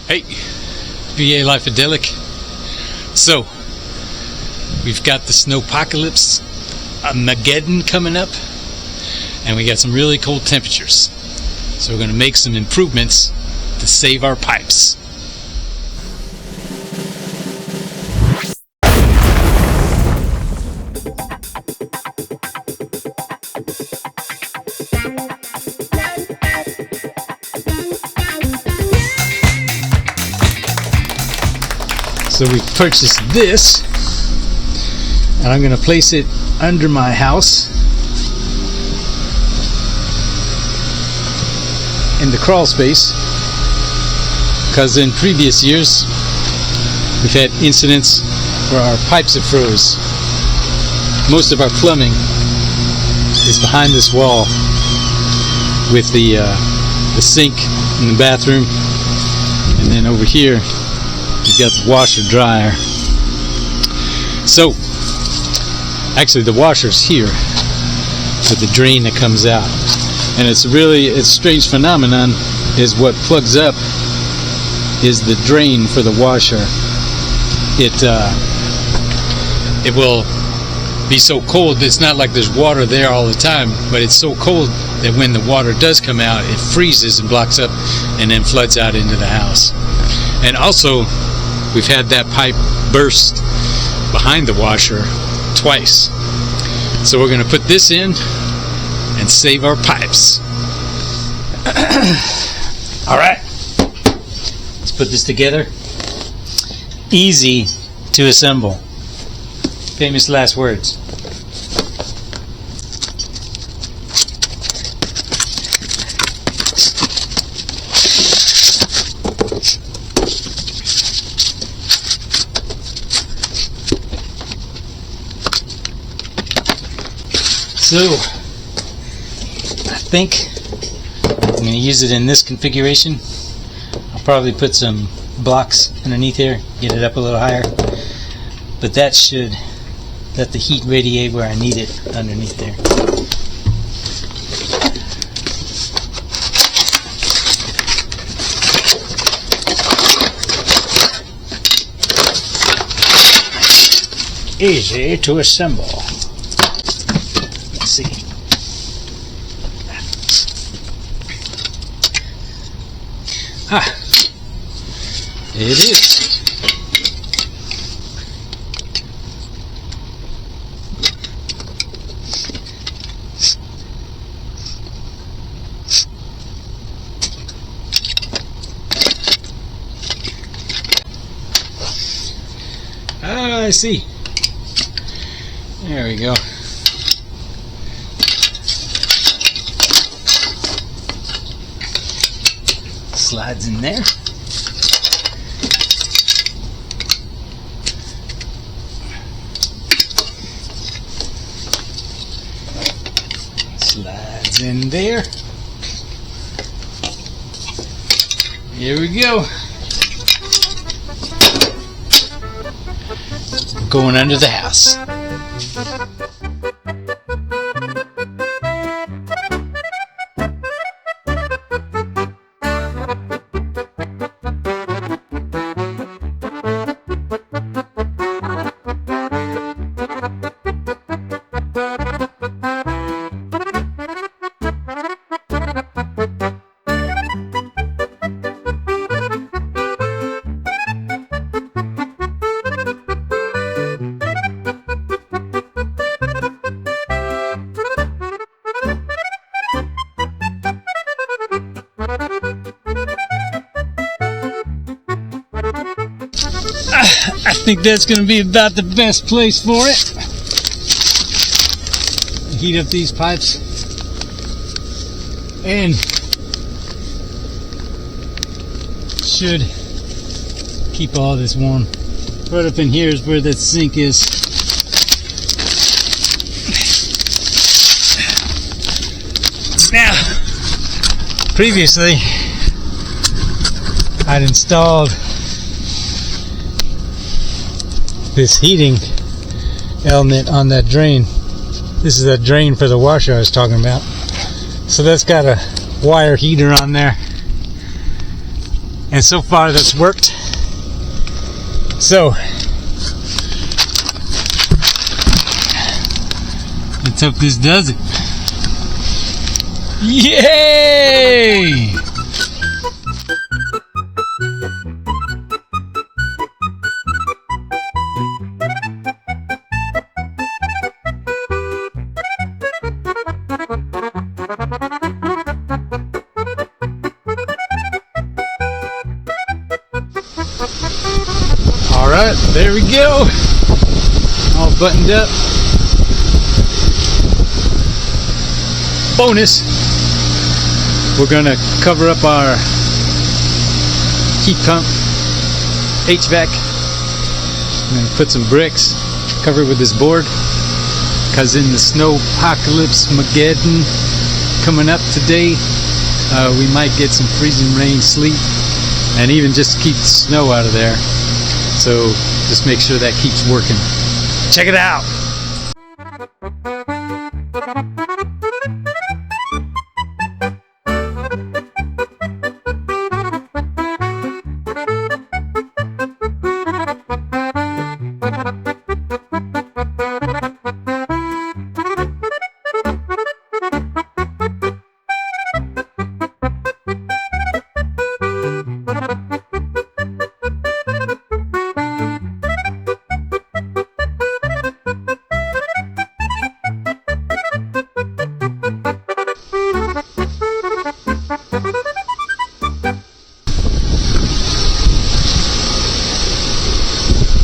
Hey, VA Life-Adelic. So, we've got the snowpocalypse, Armageddon coming up, and we got some really cold temperatures. So we're going to make some improvements to save our pipes. So we purchased this, and I'm going to place it under my house in the crawl space, because in previous years we've had incidents where our pipes have froze. Most of our plumbing is behind this wall with the sink in the bathroom, and then over here you've got the washer dryer. So actually the washer's here with the drain that comes out, and it's a strange phenomenon. Is what plugs up is the drain for the washer. It will be so cold, it's not like there's water there all the time, but it's so cold that when the water does come out, it freezes and blocks up and then floods out into the house. And also we've had that pipe burst behind the washer twice. So we're going to put this in and save our pipes. Alright, let's put this together. Easy to assemble. Famous last words. So, I think I'm going to use it in this configuration. I'll probably put some blocks underneath here, get it up a little higher, but that should let the heat radiate where I need it underneath there. Easy to assemble. Let's see. It is. I see. There we go. Slides in there. Slides in there. Here we go. Going under the house. I think that's going to be about the best place for it. Heat up these pipes and should keep all this warm. Right up in here is where that sink is. Now, previously I'd installed this heating element on that drain. This is that drain for the washer I was talking about. So that's got a wire heater on there, And so far that's worked. So let's hope this does it. Yay! Alright, there we go. All buttoned up. Bonus, we're gonna cover up our heat pump HVAC. I'm gonna put some bricks, cover it with this board, because in the snow apocalypse Mageddon coming up today, we might get some freezing rain, sleet, and even just keep the snow out of there. So just make sure that keeps working. Check it out.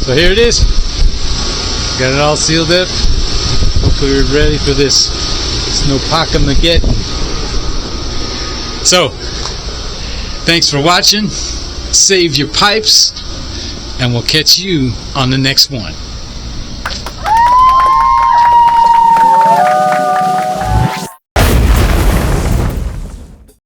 So here it is. Got it all sealed up. Hopefully we're ready for this snowpocalypse. So, thanks for watching. Save your pipes, and we'll catch you on the next one.